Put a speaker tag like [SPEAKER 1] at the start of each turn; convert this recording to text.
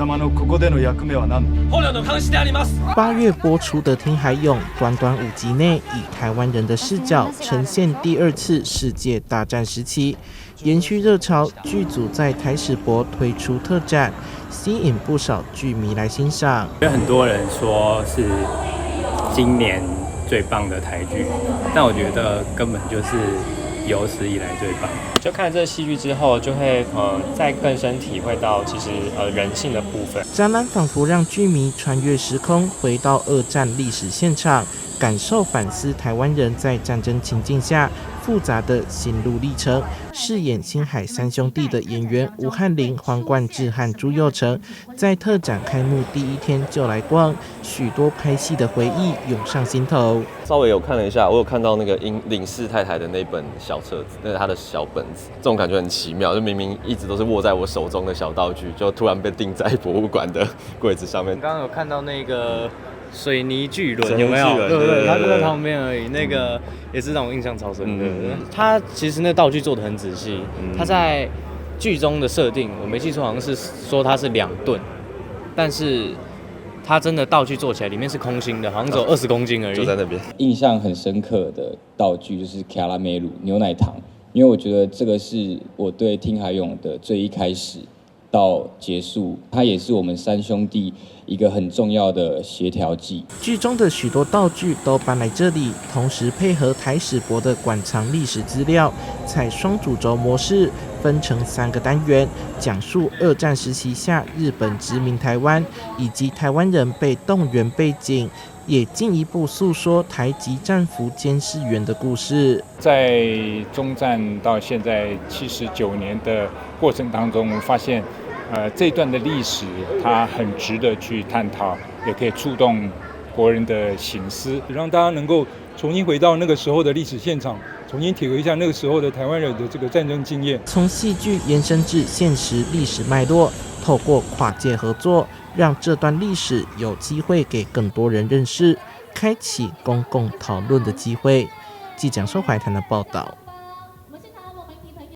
[SPEAKER 1] 様のここでの役目は何？
[SPEAKER 2] 捕虜の監視であります。
[SPEAKER 3] 8月播出的《听海勇》，短短5集内，以台湾人的视角呈现第2次世界大战时期，延续热潮，剧组在台史博推出特展，吸引不少剧迷来欣赏。
[SPEAKER 4] 有很多人说是今年最棒的台剧，但我觉得根本就是有史以来最棒。
[SPEAKER 5] 就看了这个戏剧之后，就会再更深体会到其实人性的部分。
[SPEAKER 3] 展览仿佛让剧迷穿越时空，回到2战历史现场，感受反思台湾人在战争情境下复杂的心路历程。饰演星海三兄弟的演员吴汉霖、黄冠志和朱佑成，在特展开幕第1天就来逛，许多拍戏的回忆涌上心头。
[SPEAKER 6] 稍微有看了一下，我有看到那个领事太太的那本小册子，那是她的小本子，这种感觉很奇妙，就明明一直都是握在我手中的小道具，就突然被钉在博物馆的柜子上面。
[SPEAKER 7] 刚刚有看到那个水泥巨轮，有没有？对不对？它就在旁边而已，那个也是让我印象超深的。它其实那道具做得很仔细，它在剧中的设定，我没记错，好像是说它是2吨，但是它真的道具做起来里面是空心的，好像只有20公斤而已。
[SPEAKER 6] 就在那边。
[SPEAKER 8] 印象很深刻的道具就是卡拉梅鲁牛奶糖，因为我觉得这个是我对听海勇的最一开始到结束，它也是我们3兄弟一个很重要的协调剂。
[SPEAKER 3] 剧中的许多道具都搬来这里，同时配合台史博的馆藏历史资料，采双主轴模式，分成3个单元，讲述2战时期下日本殖民台湾，以及台湾人被动员背景，也进一步诉说台籍战俘监视员的故事。
[SPEAKER 9] 在中战到现在79年的过程当中，我们发现这一段的历史它很值得去探讨，也可以触动国人的省思，让大家能够重新回到那个时候的历史现场，重新体会一下那个时候的台湾人的这个战争经验。
[SPEAKER 3] 从戏剧延伸至现实历史脉络，透过跨界合作，让这段历史有机会给更多人认识，开启公共讨论的机会。记者收怀台的报道。